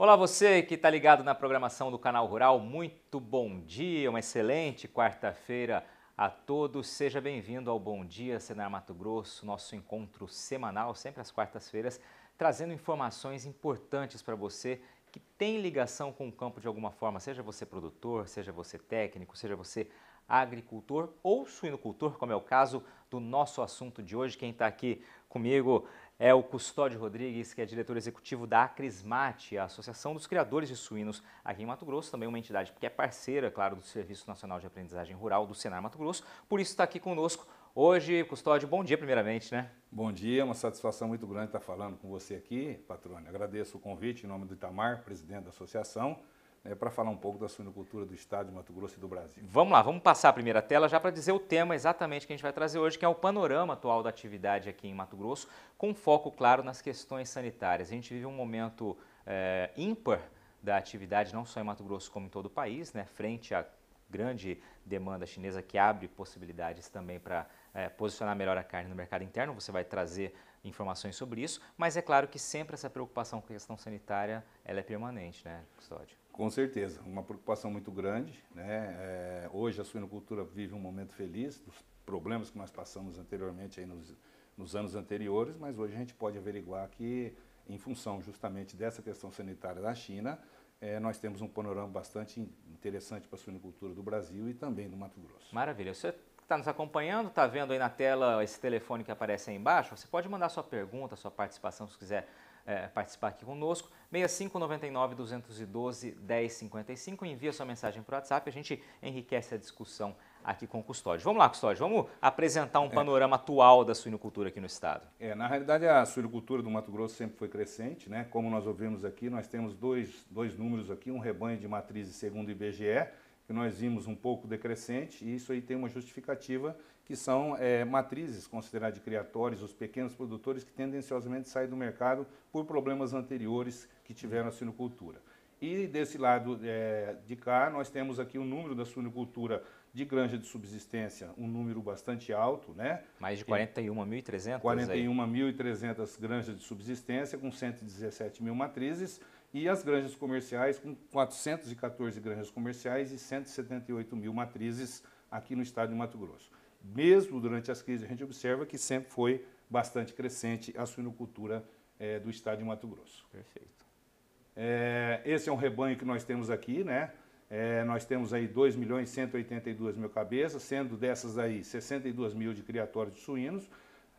Olá você que está ligado na programação do Canal Rural, muito bom dia, uma excelente quarta-feira a todos. Seja bem-vindo ao Bom Dia Senar Mato Grosso, nosso encontro semanal, sempre às quartas-feiras, trazendo informações importantes para você que tem ligação com o campo de alguma forma, seja você produtor, seja você técnico, seja você agricultor ou suinocultor, como é o caso do nosso assunto de hoje. Quem está aqui comigo é o Custódio Rodrigues, que é diretor executivo da Acrismate, a Associação dos Criadores de Suínos aqui em Mato Grosso, também uma entidade que é parceira, claro, do Serviço Nacional de Aprendizagem Rural do Senar Mato Grosso, por isso está aqui conosco hoje. Custódio, bom dia primeiramente, né? Bom dia, uma satisfação muito grande estar falando com você aqui, patrônio. Agradeço o convite em nome do Itamar, presidente da associação, para falar um pouco da suinocultura do estado de Mato Grosso e do Brasil. Vamos lá, vamos passar a primeira tela já para dizer o tema exatamente que a gente vai trazer hoje, que é o panorama atual da atividade aqui em Mato Grosso, com foco, claro, nas questões sanitárias. A gente vive um momento ímpar da atividade, não só em Mato Grosso como em todo o país, né, frente à grande demanda chinesa que abre possibilidades também para posicionar melhor a carne no mercado interno. Você vai trazer informações sobre isso, mas é claro que sempre essa preocupação com a questão sanitária ela é permanente, né, Custódio? Com certeza, uma preocupação muito grande, né? Hoje a suinocultura vive um momento feliz dos problemas que nós passamos anteriormente aí nos anos anteriores, mas hoje a gente pode averiguar que, em função justamente dessa questão sanitária da China, nós temos um panorama bastante interessante para a suinocultura do Brasil e também do Mato Grosso. Maravilha. Você que está nos acompanhando, está vendo aí na tela esse telefone que aparece aí embaixo, você pode mandar sua pergunta, sua participação, se quiser participar aqui conosco, 6599-212-1055, envia sua mensagem para o WhatsApp, a gente enriquece a discussão aqui com o Custódio. Vamos lá, Custódio, vamos apresentar um panorama atual da suinocultura aqui no estado. Na realidade, a suinocultura do Mato Grosso sempre foi crescente, né? Como nós ouvimos aqui, nós temos dois números aqui, um rebanho de matrizes segundo o IBGE, que nós vimos um pouco decrescente, e isso aí tem uma justificativa, que são matrizes consideradas de criatórios, os pequenos produtores que tendenciosamente saem do mercado por problemas anteriores que tiveram a suinocultura. E desse lado de cá, nós temos aqui o número da suinocultura de granja de subsistência, um número bastante alto, né? Mais de 41.300? 41.300 granjas de subsistência, com 117 mil matrizes, e as granjas comerciais com 414 granjas comerciais e 178 mil matrizes aqui no estado de Mato Grosso. Mesmo durante as crises, a gente observa que sempre foi bastante crescente a suinocultura do estado de Mato Grosso. Perfeito. Esse é um rebanho que nós temos aqui, né? Nós temos aí 2.182.000 cabeças, sendo dessas aí 62 mil de criatórios de suínos,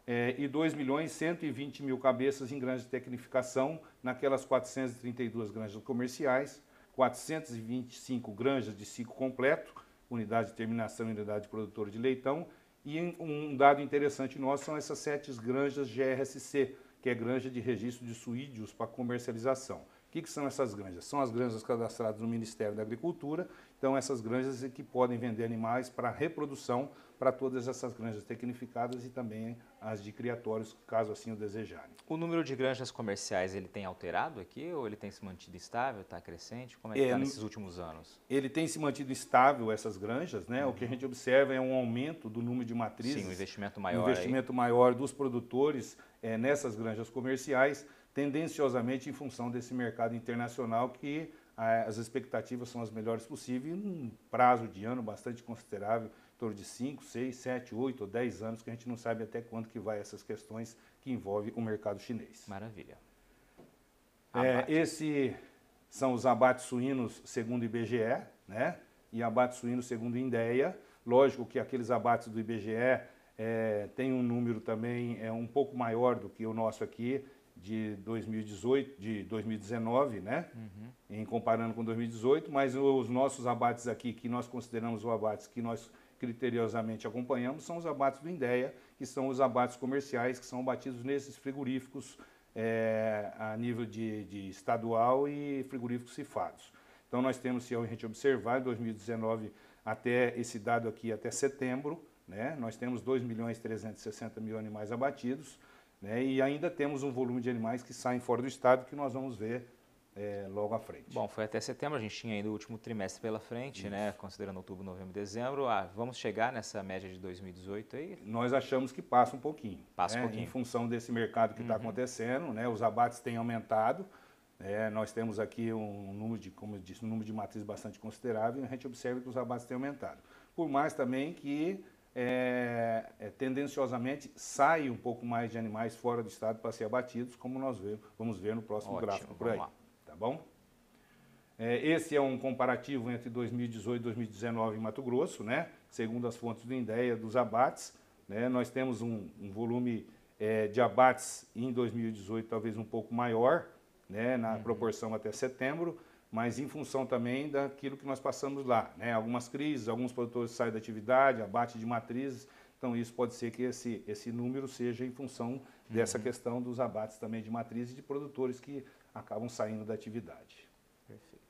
e 2.120.000 cabeças em granjas de tecnificação, naquelas 432 granjas comerciais, 425 granjas de ciclo completo, unidade de terminação e unidade de produtor de leitão, e um dado interessante nosso são essas 7 granjas GRSC, que é granja de registro de suídeos para comercialização. O que são essas granjas? São as granjas cadastradas no Ministério da Agricultura, então essas granjas que podem vender animais para reprodução para todas essas granjas tecnificadas e também as de criatórios, caso assim o desejarem. O número de granjas comerciais, ele tem alterado aqui ou ele tem se mantido estável, está crescente? Como é que está nesses últimos anos? Ele tem se mantido estável, essas granjas, né? O que a gente observa é um aumento do número de matrizes. Sim, um investimento maior. Um investimento maior dos produtores nessas granjas comerciais, tendenciosamente em função desse mercado internacional que as expectativas são as melhores possíveis, num prazo de ano bastante considerável, em torno de 5, 6, 7, 8 ou 10 anos, que a gente não sabe até quando que vai essas questões que envolvem o mercado chinês. Maravilha. Esses são os abates suínos segundo o IBGE, né? E abates suínos segundo o INDEA. Lógico que aqueles abates do IBGE têm um número também um pouco maior do que o nosso aqui, de 2018, de 2019, né? Em comparando com 2018, mas os nossos abates aqui, que nós consideramos os abates que nós criteriosamente acompanhamos, são os abates do INDEA, que são os abates comerciais, que são batidos nesses frigoríficos a nível de estadual e frigoríficos cifados. Então nós temos, se a gente observar, em 2019 até esse dado aqui, até setembro, né? Nós temos 2.360.000 animais abatidos, né? E ainda temos um volume de animais que saem fora do estado que nós vamos ver logo à frente. Bom, foi até setembro, a gente tinha ainda o último trimestre pela frente, Isso. né? Considerando outubro, novembro, dezembro. Vamos chegar nessa média de 2018 aí? Nós achamos que passa um pouquinho. Passa um né? pouquinho. Em função desse mercado que está acontecendo, né? Os abates têm aumentado, Nós temos aqui um número de, como eu disse, um número de matrizes bastante considerável e a gente observa que os abates têm aumentado. Por mais também que, tendenciosamente, sai um pouco mais de animais fora do estado para ser abatidos, como nós vamos ver no próximo gráfico por aí. Tá bom? Esse é um comparativo entre 2018 e 2019 em Mato Grosso, né? Segundo as fontes do INDEA dos abates, né? Nós temos um volume de abates em 2018 talvez um pouco maior, né? Na proporção até setembro, mas em função também daquilo que nós passamos lá, né? Algumas crises, alguns produtores saem da atividade, abate de matrizes, então isso pode ser que esse número seja em função dessa questão dos abates também de matrizes e de produtores que acabam saindo da atividade. Perfeito.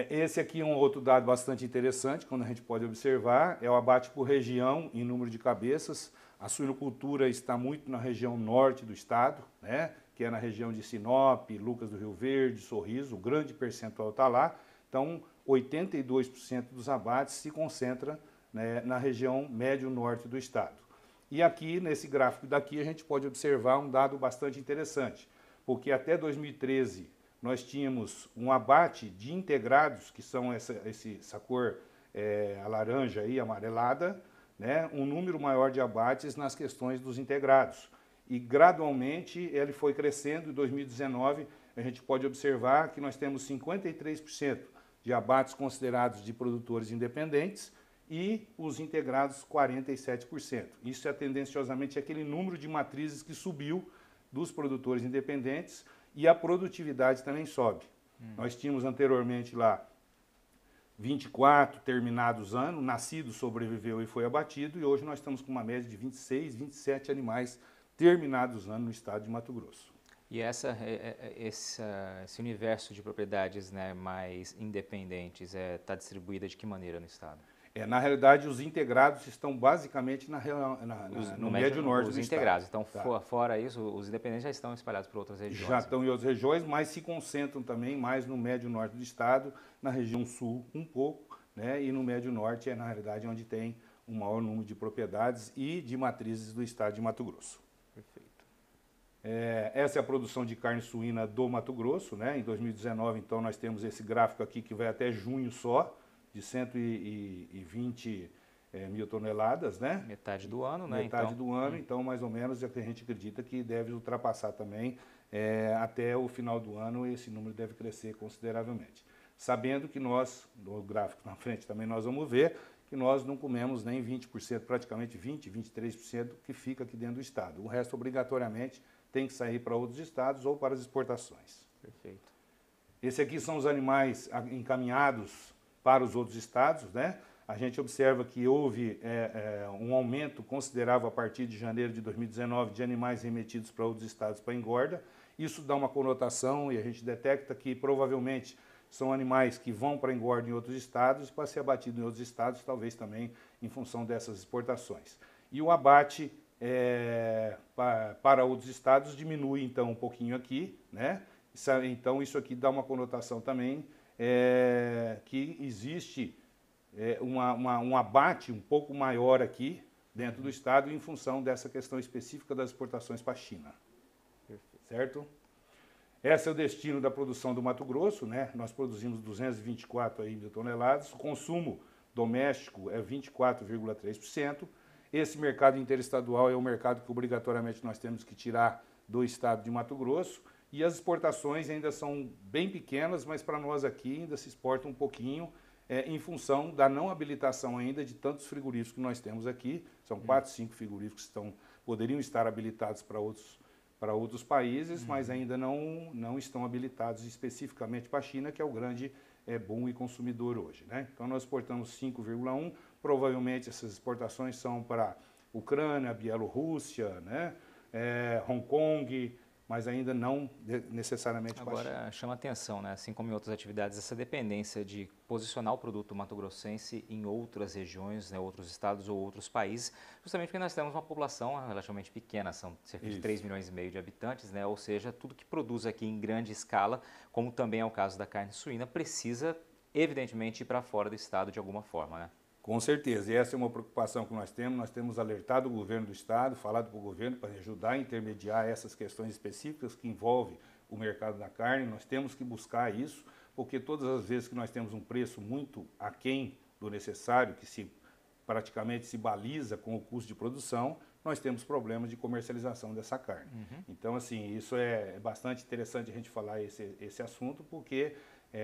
Esse aqui é um outro dado bastante interessante, quando a gente pode observar, é o abate por região em número de cabeças. A suinocultura está muito na região norte do estado, né, que é na região de Sinop, Lucas do Rio Verde, Sorriso, o grande percentual está lá. Então, 82% dos abates se concentra, né, na região médio-norte do estado. E aqui, nesse gráfico daqui, a gente pode observar um dado bastante interessante, porque até 2013 nós tínhamos um abate de integrados, que são essa cor a laranja aí, amarelada, né, um número maior de abates nas questões dos integrados. E gradualmente ele foi crescendo. Em 2019 a gente pode observar que nós temos 53% de abates considerados de produtores independentes e os integrados 47%. Isso é tendenciosamente aquele número de matrizes que subiu dos produtores independentes e a produtividade também sobe. Nós tínhamos anteriormente lá 24 terminados ano, nascido, sobreviveu e foi abatido, e hoje nós estamos com uma média de 26, 27 animais terminados ano no estado de Mato Grosso. E esse universo de propriedades, né, mais independentes está distribuída de que maneira no estado? Na realidade, os integrados estão basicamente no médio norte do estado. Os integrados. Então, fora isso, os independentes já estão espalhados por outras regiões. Já estão em outras regiões, mas se concentram também mais no médio norte do estado, na região sul um pouco, né? E no médio norte na realidade, onde tem o maior número de propriedades e de matrizes do estado de Mato Grosso. Perfeito. Essa é a produção de carne suína do Mato Grosso, né? Em 2019, então, nós temos esse gráfico aqui que vai até junho só, de 120 mil toneladas, né? Metade do ano, né? Metade do ano, então mais ou menos é que a gente acredita que deve ultrapassar também até o final do ano, esse número deve crescer consideravelmente. Sabendo que nós, no gráfico na frente também nós vamos ver, que nós não comemos nem 20%, praticamente 20%, 23% que fica aqui dentro do estado. O resto, obrigatoriamente, tem que sair para outros estados ou para as exportações. Perfeito. Esse aqui são os animais encaminhados para os outros estados, né? A gente observa que houve um aumento considerável a partir de janeiro de 2019 de animais remetidos para outros estados para engorda. Isso dá uma conotação e a gente detecta que provavelmente são animais que vão para engorda em outros estados e para ser abatido em outros estados, talvez também em função dessas exportações. E o abate para outros estados diminui então um pouquinho aqui, né? Então isso aqui dá uma conotação também que existe um abate um pouco maior aqui dentro do estado em função dessa questão específica das exportações para a China. Perfeito. Certo? Esse é o destino da produção do Mato Grosso, né? Nós produzimos 224 mil toneladas, o consumo doméstico é 24,3%. Esse mercado interestadual é o mercado que obrigatoriamente nós temos que tirar do estado de Mato Grosso. E as exportações ainda são bem pequenas, mas para nós aqui ainda se exporta um pouquinho em função da não habilitação ainda de tantos frigoríficos que nós temos aqui. São 4, 5 frigoríficos que poderiam estar habilitados para outros países, mas ainda não estão habilitados especificamente para a China, que é o grande boom e consumidor hoje, né? Então nós exportamos 5,1, provavelmente essas exportações são para Ucrânia, Bielorrússia, né? Hong Kong, mas ainda não necessariamente para a China. Agora chama atenção, né? Assim como em outras atividades, essa dependência de posicionar o produto mato-grossense em outras regiões, né, outros estados ou outros países, justamente porque nós temos uma população relativamente pequena, são cerca de 3,5 milhões de habitantes, né? Ou seja, tudo que produz aqui em grande escala, como também é o caso da carne suína, precisa evidentemente ir para fora do estado de alguma forma, né? Com certeza, e essa é uma preocupação que nós temos alertado o governo do estado, falado para o governo para ajudar a intermediar essas questões específicas que envolvem o mercado da carne, nós temos que buscar isso, porque todas as vezes que nós temos um preço muito aquém do necessário, que praticamente se baliza com o custo de produção, nós temos problemas de comercialização dessa carne. Então, assim, isso é bastante interessante a gente falar esse assunto, porque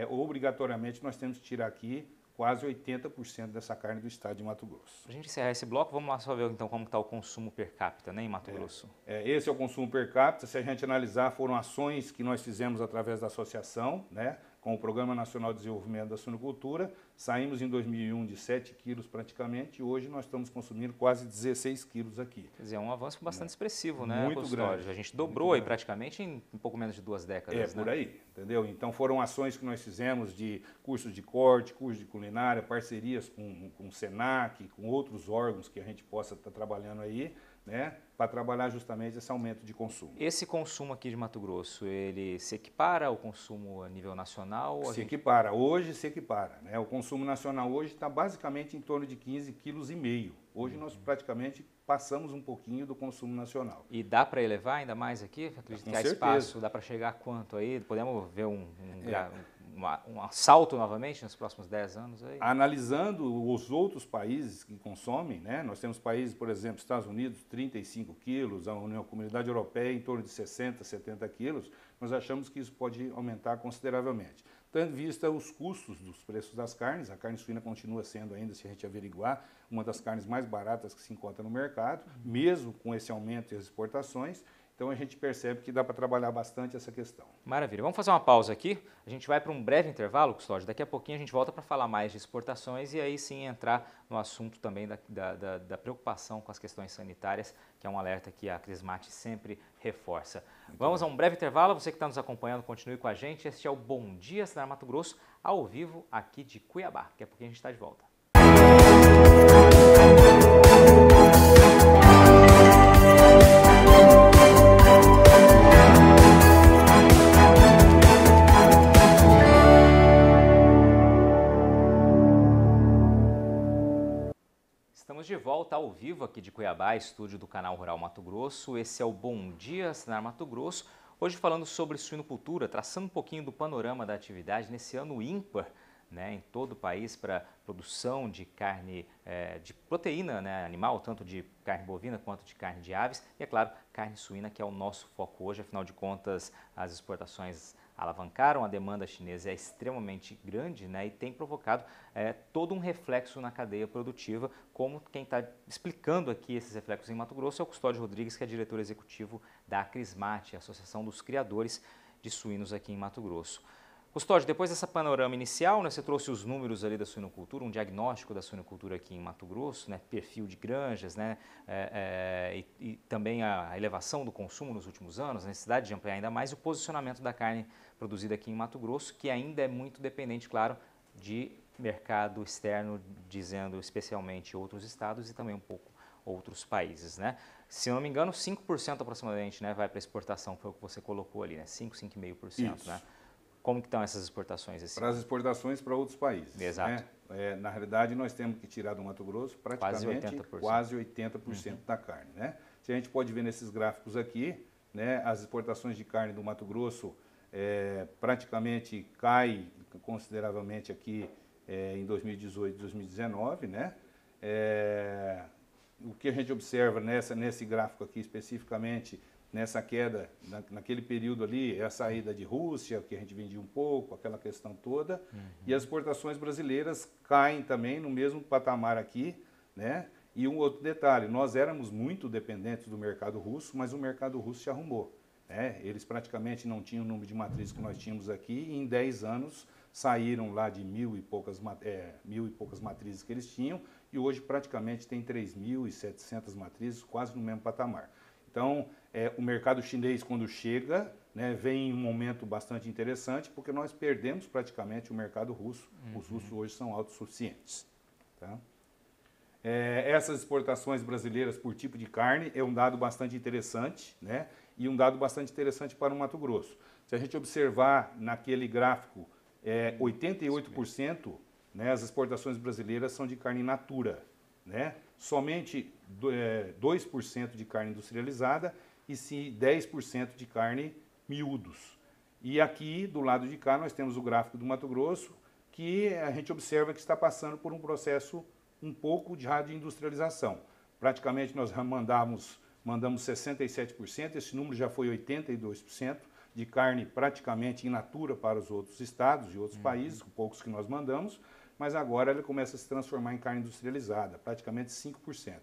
obrigatoriamente nós temos que tirar aqui quase 80% dessa carne do estado de Mato Grosso. Para a gente encerrar esse bloco, vamos lá só ver então como está o consumo per capita, né, em Mato Grosso. Esse é o consumo per capita. Se a gente analisar, foram ações que nós fizemos através da associação, né, com o Programa Nacional de Desenvolvimento da Suinocultura. Saímos em 2001 de 7 quilos praticamente e hoje nós estamos consumindo quase 16 quilos aqui. Quer dizer, é um avanço bastante expressivo, né, muito grande. A gente dobrou aí praticamente em pouco menos de 2 décadas. Por aí, entendeu? Então foram ações que nós fizemos de cursos de corte, cursos de culinária, parcerias com o Senac, com outros órgãos que a gente possa estar trabalhando aí, né, para trabalhar justamente esse aumento de consumo. Esse consumo aqui de Mato Grosso, ele se equipara ao consumo a nível nacional? Equipara, hoje se equipara, né? O consumo nacional hoje está basicamente em torno de 15,5 kg. Hoje nós praticamente passamos um pouquinho do consumo nacional. E dá para elevar ainda mais aqui? Acredito que há espaço, dá para chegar a quanto aí? Podemos ver um salto novamente nos próximos 10 anos aí? Analisando os outros países que consomem, né? Nós temos países, por exemplo, Estados Unidos, 35 quilos, a Comunidade Europeia em torno de 60, 70 quilos, nós achamos que isso pode aumentar consideravelmente. Tendo em vista os custos dos preços das carnes, a carne suína continua sendo ainda, se a gente averiguar, uma das carnes mais baratas que se encontra no mercado, mesmo com esse aumento e as exportações. Então a gente percebe que dá para trabalhar bastante essa questão. Maravilha. Vamos fazer uma pausa aqui. A gente vai para um breve intervalo, Custódio. Daqui a pouquinho a gente volta para falar mais de exportações e aí sim entrar no assunto também da preocupação com as questões sanitárias, que é um alerta que a Crismate sempre reforça. Vamos a um breve intervalo. Você que está nos acompanhando, continue com a gente. Este é o Bom Dia Senar Mato Grosso, ao vivo aqui de Cuiabá. Daqui a pouquinho a gente está de volta. Estamos de volta ao vivo aqui de Cuiabá, estúdio do Canal Rural Mato Grosso. Esse é o Bom Dia Senar Mato Grosso. Hoje falando sobre suinocultura, traçando um pouquinho do panorama da atividade nesse ano ímpar, né, em todo o país para produção de carne, de proteína, né, animal, tanto de carne bovina quanto de carne de aves e, é claro, carne suína, que é o nosso foco hoje. Afinal de contas, as exportações alavancaram, a demanda chinesa é extremamente grande, né, e tem provocado todo um reflexo na cadeia produtiva, como quem está explicando aqui esses reflexos em Mato Grosso é o Custódio Rodrigues, que é diretor executivo da Crismate, a Associação dos Criadores de Suínos aqui em Mato Grosso. Custódio, depois dessa panorama inicial, né, você trouxe os números ali da suinocultura, um diagnóstico da suinocultura aqui em Mato Grosso, né, perfil de granjas, né, e também a elevação do consumo nos últimos anos, a necessidade de ampliar ainda mais o posicionamento da carne produzida aqui em Mato Grosso, que ainda é muito dependente, claro, de mercado externo, dizendo especialmente outros estados e também um pouco outros países, né? Se eu não me engano, 5% aproximadamente, né, vai para exportação, foi o que você colocou ali, né? 5,5%, né? Como que estão essas exportações esse Para as exportações para outros países. Exato. Né? Na realidade, nós temos que tirar do Mato Grosso praticamente quase 80% da carne. Né? Se a gente pode ver nesses gráficos aqui, né, as exportações de carne do Mato Grosso praticamente cai consideravelmente aqui em 2018 e 2019. Né? O que a gente observa nesse gráfico aqui especificamente, nessa queda, naquele período ali, é a saída de Rússia, que a gente vendia um pouco, aquela questão toda, e as exportações brasileiras caem também no mesmo patamar aqui, né? E um outro detalhe, nós éramos muito dependentes do mercado russo, mas o mercado russo se arrumou, né? Eles praticamente não tinham o número de matrizes que nós tínhamos aqui, e em 10 anos saíram lá de mil e poucas matrizes que eles tinham, e hoje praticamente tem 3.700 matrizes, quase no mesmo patamar. Então, o mercado chinês, quando chega, né, vem em um momento bastante interessante, porque nós perdemos praticamente o mercado russo. Os russos hoje são autossuficientes. Tá? Essas exportações brasileiras por tipo de carne é um dado bastante interessante, né, e um dado bastante interessante para o Mato Grosso. Se a gente observar naquele gráfico, 88%, né, as exportações brasileiras são de carne in natura, né? Somente 2% de carne industrializada e 10% de carne miúdos. E aqui, do lado de cá, nós temos o gráfico do Mato Grosso, que a gente observa que está passando por um processo um pouco de industrialização. Praticamente nós mandamos 67%, esse número já foi 82%, de carne praticamente in natura para os outros estados e outros países, poucos que nós mandamos, mas agora ele começa a se transformar em carne industrializada, praticamente 5%.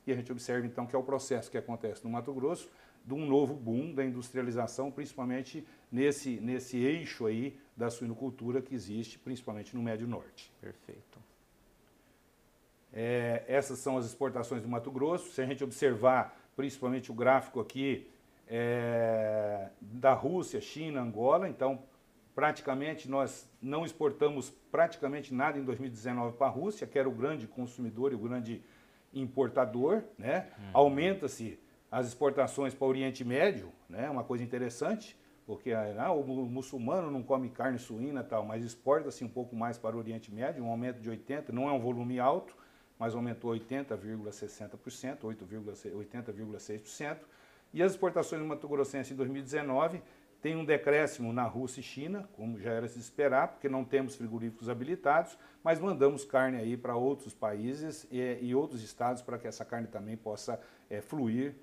E a gente observa então que é o processo que acontece no Mato Grosso, de um novo boom da industrialização, principalmente nesse eixo aí da suinocultura que existe, principalmente no Médio Norte. Perfeito. Essas são as exportações do Mato Grosso. Se a gente observar principalmente o gráfico aqui da Rússia, China, Angola, então praticamente nós não exportamos praticamente nada em 2019 para a Rússia, que era o grande consumidor e o grande importador, né? Aumenta-se as exportações para o Oriente Médio, né? Uma coisa interessante, porque o muçulmano não come carne suína e tal, mas exporta-se um pouco mais para o Oriente Médio, um aumento de 80%, não é um volume alto, mas aumentou 80,60%, 80,6%. E as exportações do Mato Grossense em 2019 tem um decréscimo na Rússia e China, como já era de se esperar, porque não temos frigoríficos habilitados, mas mandamos carne aí para outros países e outros estados para que essa carne também possa fluir,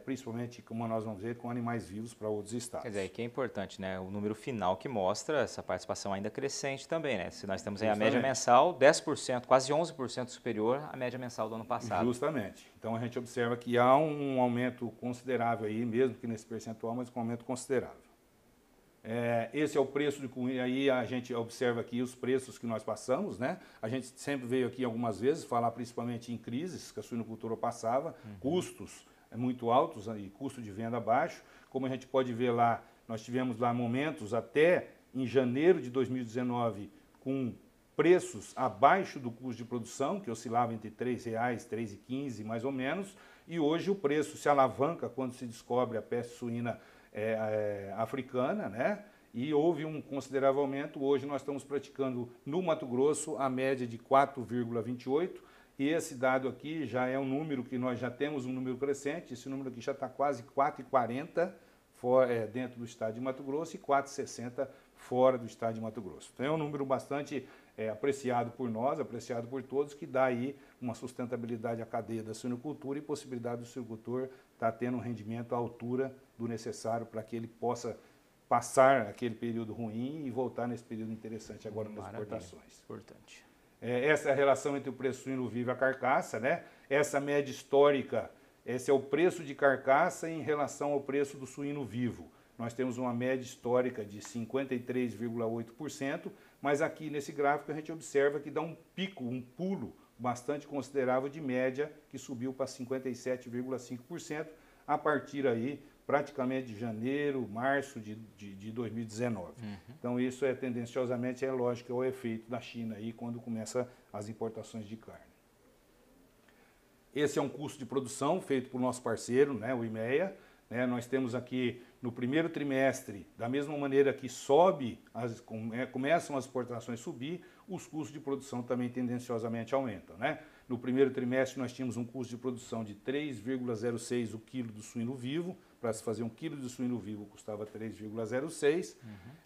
principalmente, como nós vamos ver, com animais vivos para outros estados. Quer dizer, que é importante, né? O número final que mostra essa participação ainda crescente também, né? Se nós temos aí a média mensal 10%, quase 11% superior à média mensal do ano passado. Justamente. Então a gente observa que há um aumento considerável aí, mesmo que nesse percentual, mas um aumento considerável. Esse é o preço aí a gente observa aqui os preços que nós passamos, né? A gente sempre veio aqui algumas vezes falar principalmente em crises que a suinocultura passava, custos muito altos e custo de venda baixo. Como a gente pode ver lá, nós tivemos lá momentos até em janeiro de 2019 com preços abaixo do custo de produção, que oscilava entre R$ 3,00, R$ 3,15 mais ou menos, e hoje o preço se alavanca quando se descobre a peste suína africana, né? E houve um considerável aumento. Hoje nós estamos praticando no Mato Grosso a média de 4,28. E esse dado aqui já é um número que nós já temos um número crescente, esse número aqui já está quase 4,40 dentro do estado de Mato Grosso e 4,60 fora do estado de Mato Grosso. Então é um número bastante apreciado por nós, apreciado por todos, que dá aí uma sustentabilidade à cadeia da suinocultura e possibilidade do suinocultor estar tendo um rendimento à altura do necessário para que ele possa passar aquele período ruim e voltar nesse período interessante agora nas exportações. Importante. Essa é a relação entre o preço suíno vivo e a carcaça, né? Essa média histórica, esse é o preço de carcaça em relação ao preço do suíno vivo. Nós temos uma média histórica de 53,8%, mas aqui nesse gráfico a gente observa que dá um pico, um pulo bastante considerável de média, que subiu para 57,5% a partir aí praticamente de janeiro, março de 2019. Então isso tendenciosamente lógico, é o efeito da China aí quando começa as importações de carne. Esse é um custo de produção feito por nosso parceiro, né, o IMEA. Né, nós temos aqui no primeiro trimestre, da mesma maneira que começam as exportações a subir, os custos de produção também tendenciosamente aumentam. Né? No primeiro trimestre nós tínhamos um custo de produção de 3,06 o quilo do suíno vivo. Para se fazer um quilo de suíno vivo custava 3,06,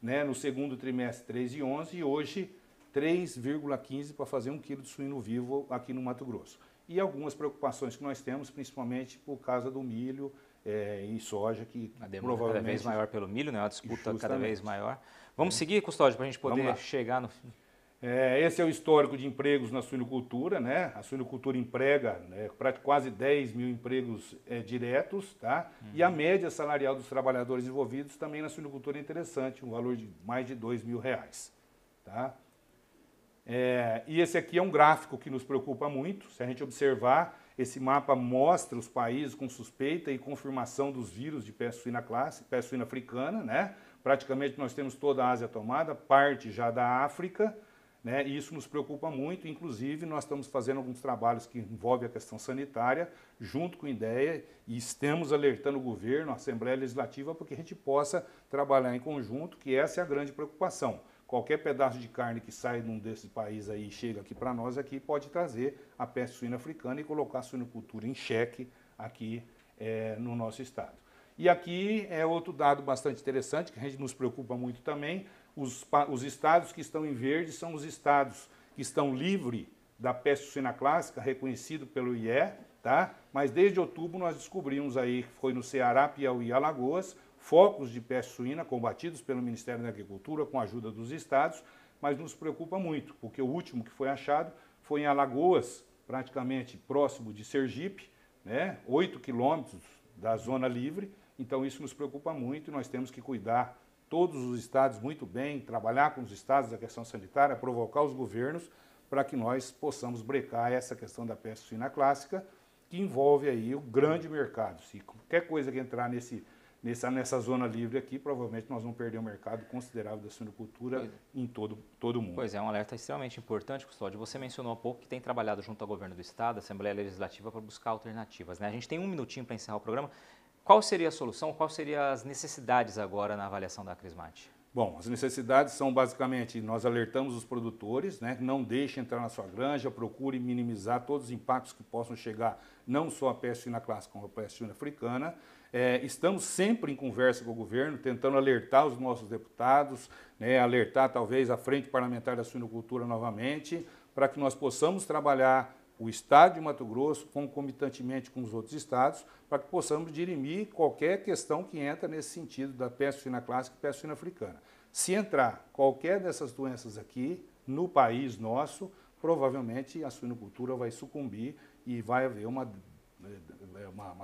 né? No segundo trimestre 3,11 e hoje 3,15 para fazer um quilo de suíno vivo aqui no Mato Grosso. E algumas preocupações que nós temos, principalmente por causa do milho e soja, que a demanda provavelmente cada vez maior pelo milho, né? Uma disputa justamente cada vez maior. Vamos seguir, Custódio, para a gente poder chegar no fim. Esse é o histórico de empregos na suinocultura, né? A suinocultura emprega quase 10 mil empregos diretos, tá? E a média salarial dos trabalhadores envolvidos também na suinocultura é interessante, um valor de mais de R$2.000, tá? E esse aqui é um gráfico que nos preocupa muito. Se a gente observar, esse mapa mostra os países com suspeita e confirmação dos vírus de peste suína peste suína africana, né? Praticamente nós temos toda a Ásia tomada, parte já da África, né? E isso nos preocupa muito, inclusive nós estamos fazendo alguns trabalhos que envolvem a questão sanitária, junto com a IDEA, e estamos alertando o governo, a Assembleia Legislativa, para que a gente possa trabalhar em conjunto, que essa é a grande preocupação. Qualquer pedaço de carne que sai de um desses países aí e chega aqui para nós, aqui pode trazer a peste suína africana e colocar a suinocultura em xeque aqui no nosso estado. E aqui é outro dado bastante interessante, que a gente nos preocupa muito também, os estados que estão em verde são os estados que estão livres da peste suína clássica, reconhecido pelo IE, tá? Mas desde outubro nós descobrimos aí, que foi no Ceará, Piauí e Alagoas, focos de peste suína combatidos pelo Ministério da Agricultura com a ajuda dos estados, mas nos preocupa muito, porque o último que foi achado foi em Alagoas, praticamente próximo de Sergipe, né? 8 quilômetros da zona livre, então isso nos preocupa muito e nós temos que cuidar todos os estados muito bem, trabalhar com os estados da questão sanitária, provocar os governos para que nós possamos brecar essa questão da peste suína clássica, que envolve aí o grande mercado. Se qualquer coisa que entrar nessa zona livre aqui, provavelmente nós vamos perder um mercado considerável da suinocultura em todo o mundo. Pois é, um alerta extremamente importante, Custódio. Você mencionou há pouco que tem trabalhado junto ao governo do estado, Assembleia Legislativa, para buscar alternativas, né? A gente tem um minutinho para encerrar o programa. Qual seria a solução, quais seriam as necessidades agora na avaliação da Acrismate? Bom, as necessidades são basicamente, nós alertamos os produtores, né, não deixem entrar na sua granja, procure minimizar todos os impactos que possam chegar, não só a peste suína clássica, como a peste suína africana. Estamos sempre em conversa com o governo, tentando alertar os nossos deputados, né, alertar talvez a Frente Parlamentar da Suinocultura novamente, para que nós possamos trabalhar o estado de Mato Grosso concomitantemente com os outros estados, para que possamos dirimir qualquer questão que entra nesse sentido da peste suína clássica e peste suína africana. Se entrar qualquer dessas doenças aqui no país nosso, provavelmente a suinocultura vai sucumbir e vai haver uma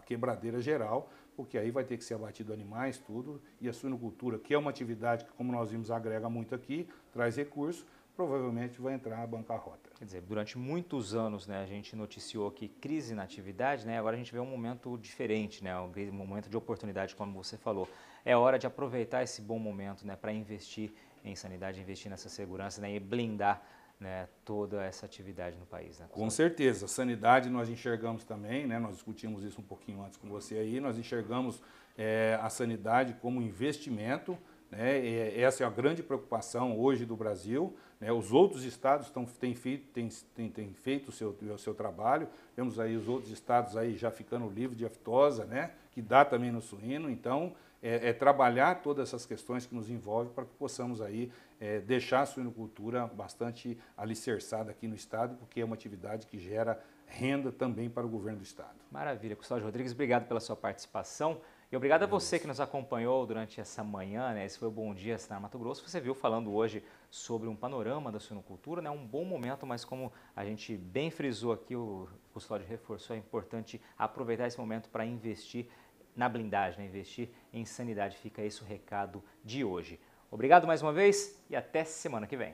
quebradeira geral, porque aí vai ter que ser abatido animais, tudo, e a suinocultura, que é uma atividade que, como nós vimos, agrega muito aqui, traz recursos, provavelmente vai entrar a bancarrota. Quer dizer, durante muitos anos, né, a gente noticiou aqui crise na atividade, né, agora a gente vê um momento diferente, né, um momento de oportunidade, como você falou. É hora de aproveitar esse bom momento, né, para investir em sanidade, investir nessa segurança, né, e blindar, né, toda essa atividade no país. Né? Com certeza. Sanidade nós enxergamos também, né, nós discutimos isso um pouquinho antes com você aí, nós enxergamos a sanidade como investimento, né, essa é a grande preocupação hoje do Brasil. Né, os outros estados têm feito o seu trabalho, temos aí os outros estados aí já ficando livres de aftosa, né, que dá também no suíno, então trabalhar todas essas questões que nos envolvem para que possamos aí deixar a suinocultura bastante alicerçada aqui no estado, porque é uma atividade que gera renda também para o governo do estado. Maravilha. Custódio Rodrigues, obrigado pela sua participação. E obrigado a você que nos acompanhou durante essa manhã, né? Esse foi o Bom Dia Senar Mato Grosso. Você viu falando hoje sobre um panorama da suinocultura, né? Um bom momento, mas como a gente bem frisou aqui, o Custódio reforçou, é importante aproveitar esse momento para investir na blindagem, né? Investir em sanidade. Fica esse o recado de hoje. Obrigado mais uma vez e até semana que vem.